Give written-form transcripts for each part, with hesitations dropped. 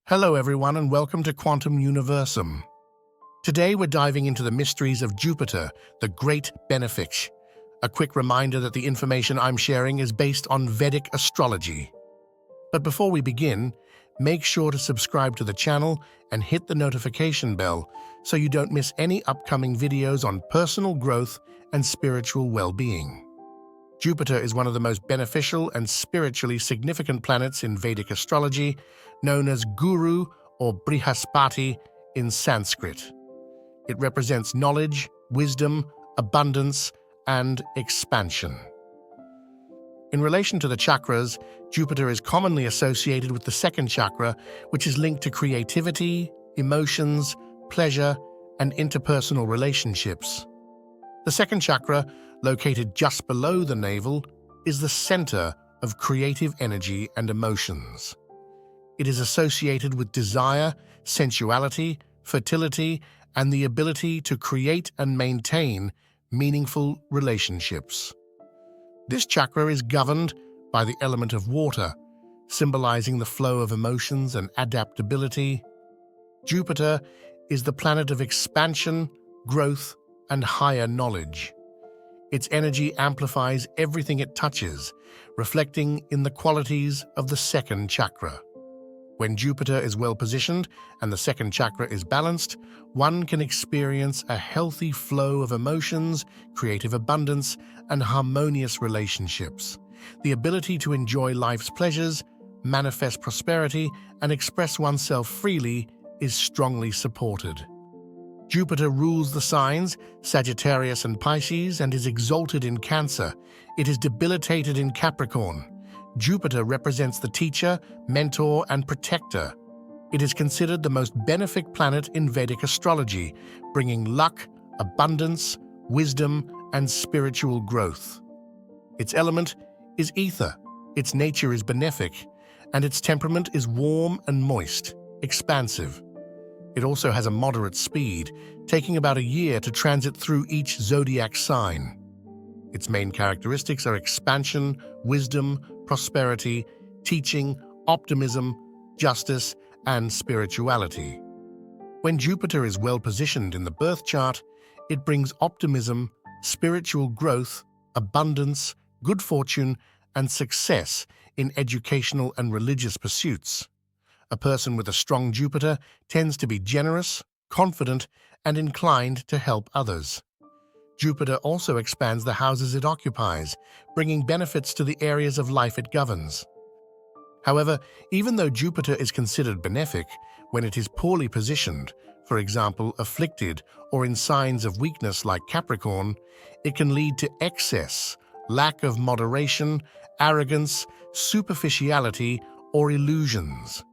Hello everyone and welcome to Quantum Universum. Today we're diving into the mysteries of Jupiter, the Great Benefic. A quick reminder that the information I'm sharing is based on Vedic astrology. But before we begin, make sure to subscribe to the channel and hit the notification bell so you don't miss any upcoming videos on personal growth and spiritual well-being. Jupiter is one of the most beneficial and spiritually significant planets in Vedic astrology, known as Guru or Brihaspati in Sanskrit. It represents knowledge, wisdom, abundance, and expansion. In relation to the chakras, Jupiter is commonly associated with the second chakra, which is linked to creativity, emotions, pleasure, and interpersonal relationships. The second chakra, located just below the navel, is the center of creative energy and emotions. It is associated with desire, sensuality, fertility, and the ability to create and maintain meaningful relationships. This chakra is governed by the element of water, symbolizing the flow of emotions and adaptability. Jupiter is the planet of expansion, growth, and higher knowledge. Its energy amplifies everything it touches, reflecting in the qualities of the second chakra. When Jupiter is well positioned and the second chakra is balanced, one can experience a healthy flow of emotions, creative abundance, and harmonious relationships. The ability to enjoy life's pleasures, manifest prosperity, and express oneself freely is strongly supported. Jupiter rules the signs Sagittarius and Pisces and is exalted in Cancer. It is debilitated in Capricorn. Jupiter represents the teacher, mentor, and protector. It is considered the most benefic planet in Vedic astrology, bringing luck, abundance, wisdom, and spiritual growth. Its element is ether, its nature is benefic, and its temperament is warm and moist, expansive. It also has a moderate speed, taking about a year to transit through each zodiac sign. Its main characteristics are expansion, wisdom, prosperity, teaching, optimism, justice, and spirituality. When Jupiter is well positioned in the birth chart, it brings optimism, spiritual growth, abundance, good fortune, and success in educational and religious pursuits. A person with a strong Jupiter tends to be generous, confident, and inclined to help others. Jupiter also expands the houses it occupies, bringing benefits to the areas of life it governs. However, even though Jupiter is considered benefic, when it is poorly positioned, for example, afflicted or in signs of weakness like Capricorn, it can lead to excess, lack of moderation, arrogance, superficiality, or illusions.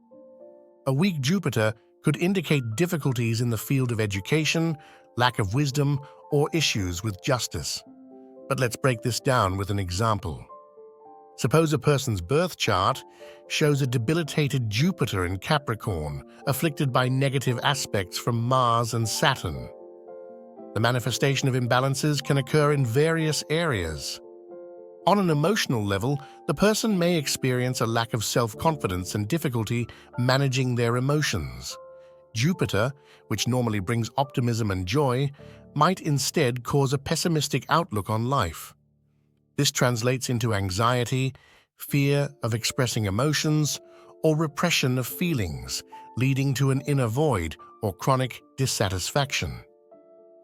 A weak Jupiter could indicate difficulties in the field of education, lack of wisdom, or issues with justice. But let's break this down with an example. Suppose a person's birth chart shows a debilitated Jupiter in Capricorn, afflicted by negative aspects from Mars and Saturn. The manifestation of imbalances can occur in various areas. On an emotional level, the person may experience a lack of self-confidence and difficulty managing their emotions. Jupiter, which normally brings optimism and joy, might instead cause a pessimistic outlook on life. This translates into anxiety, fear of expressing emotions, or repression of feelings, leading to an inner void or chronic dissatisfaction.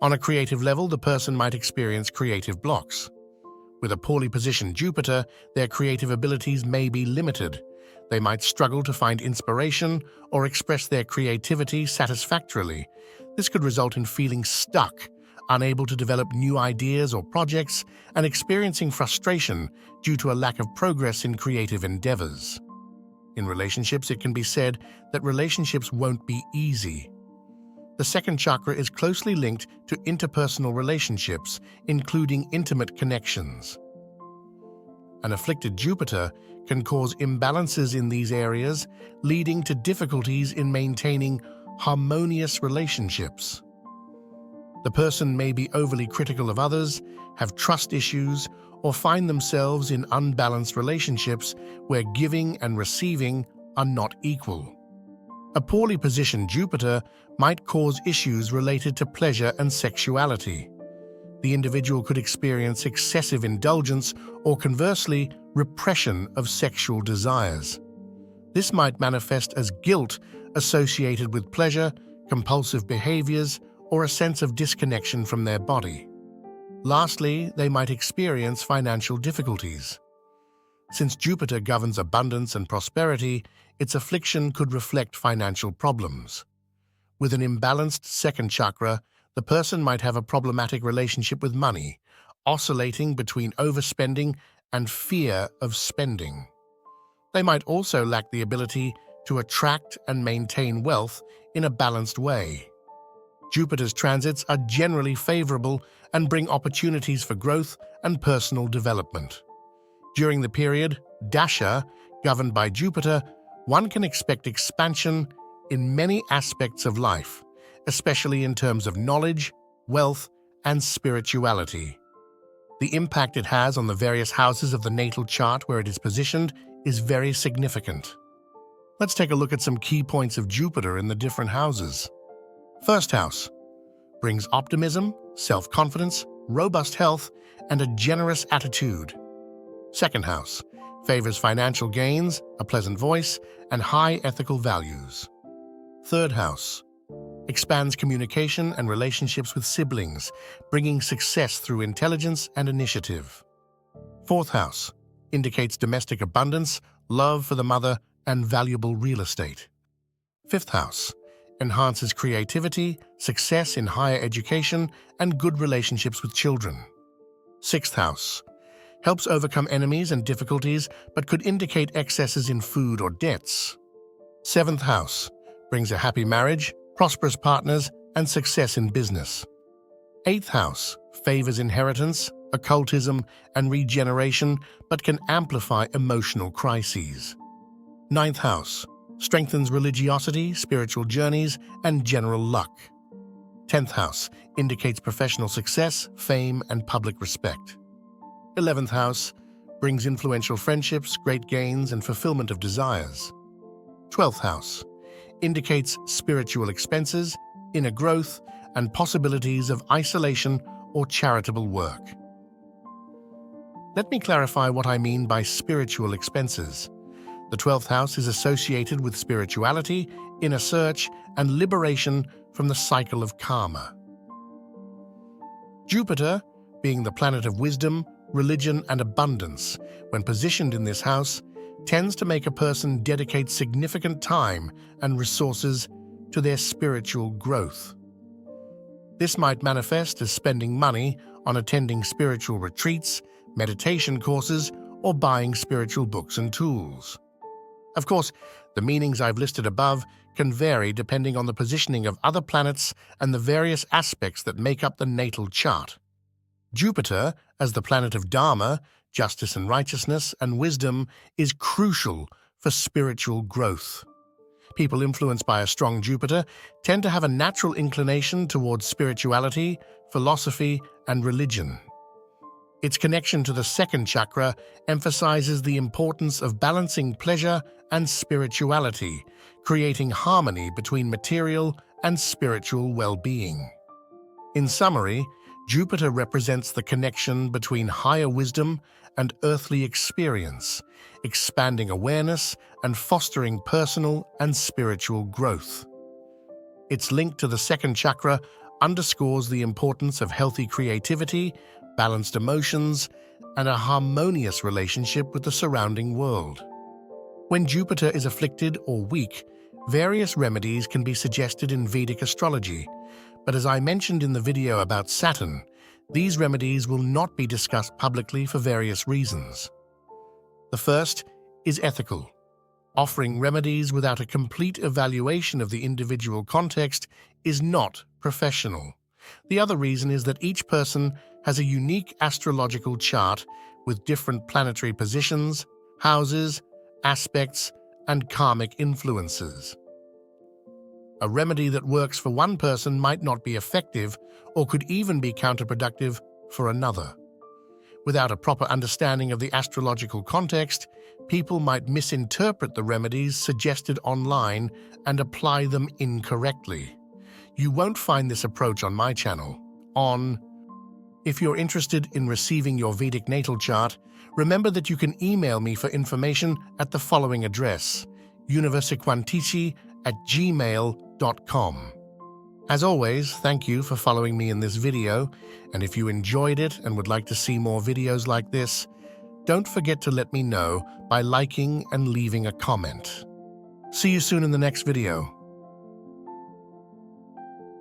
On a creative level, the person might experience creative blocks. With a poorly positioned Jupiter, their creative abilities may be limited. They might struggle to find inspiration or express their creativity satisfactorily. This could result in feeling stuck, unable to develop new ideas or projects, and experiencing frustration due to a lack of progress in creative endeavors. In relationships, it can be said that relationships won't be easy. The second chakra is closely linked to interpersonal relationships, including intimate connections. An afflicted Jupiter can cause imbalances in these areas, leading to difficulties in maintaining harmonious relationships. The person may be overly critical of others, have trust issues, or find themselves in unbalanced relationships where giving and receiving are not equal. A poorly positioned Jupiter might cause issues related to pleasure and sexuality. The individual could experience excessive indulgence or, conversely, repression of sexual desires. This might manifest as guilt associated with pleasure, compulsive behaviors, or a sense of disconnection from their body. Lastly, they might experience financial difficulties. Since Jupiter governs abundance and prosperity, its affliction could reflect financial problems. With an imbalanced second chakra, the person might have a problematic relationship with money, oscillating between overspending and fear of spending. They might also lack the ability to attract and maintain wealth in a balanced way. Jupiter's transits are generally favorable and bring opportunities for growth and personal development. During the period Dasha, governed by Jupiter, one can expect expansion in many aspects of life, especially in terms of knowledge, wealth, and spirituality. The impact it has on the various houses of the natal chart where it is positioned is very significant. Let's take a look at some key points of Jupiter in the different houses. First house brings optimism, self-confidence, robust health, and a generous attitude. Second house favors financial gains, a pleasant voice, and high ethical values. Third house expands communication and relationships with siblings, bringing success through intelligence and initiative. Fourth house indicates domestic abundance, love for the mother, and valuable real estate. Fifth house enhances creativity, success in higher education, and good relationships with children. Sixth house helps overcome enemies and difficulties, but could indicate excesses in food or debts. Seventh house brings a happy marriage, prosperous partners, and success in business. Eighth house favors inheritance, occultism, and regeneration, but can amplify emotional crises. Ninth house strengthens religiosity, spiritual journeys, and general luck. 10th house indicates professional success, fame, and public respect. 11th house brings influential friendships, great gains, and fulfillment of desires. 12th house indicates spiritual expenses, inner growth, and possibilities of isolation or charitable work. Let me clarify what I mean by spiritual expenses. The 12th house is associated with spirituality, inner search, and liberation from the cycle of karma. Jupiter, being the planet of wisdom, religion, and abundance, when positioned in this house, tends to make a person dedicate significant time and resources to their spiritual growth. This might manifest as spending money on attending spiritual retreats, meditation courses, or buying spiritual books and tools. Of course, the meanings I've listed above can vary depending on the positioning of other planets and the various aspects that make up the natal chart. Jupiter, as the planet of Dharma, justice and righteousness, and wisdom, is crucial for spiritual growth. People influenced by a strong Jupiter tend to have a natural inclination towards spirituality, philosophy, and religion. Its connection to the second chakra emphasizes the importance of balancing pleasure and spirituality, creating harmony between material and spiritual well-being. In summary, Jupiter represents the connection between higher wisdom and earthly experience, expanding awareness and fostering personal and spiritual growth. Its link to the second chakra underscores the importance of healthy creativity, balanced emotions, and a harmonious relationship with the surrounding world. When Jupiter is afflicted or weak, various remedies can be suggested in Vedic astrology, but as I mentioned in the video about Saturn, these remedies will not be discussed publicly for various reasons. The first is ethical. Offering remedies without a complete evaluation of the individual context is not professional. The other reason is that each person has a unique astrological chart with different planetary positions, houses, aspects, and karmic influences. A remedy that works for one person might not be effective or could even be counterproductive for another. Without a proper understanding of the astrological context, people might misinterpret the remedies suggested online and apply them incorrectly. You won't find this approach on my channel. If you're interested in receiving your Vedic Natal Chart, remember that you can email me for information at the following address: universiquantici@gmail.com. As always, thank you for following me in this video, and if you enjoyed it and would like to see more videos like this, don't forget to let me know by liking and leaving a comment. See you soon in the next video.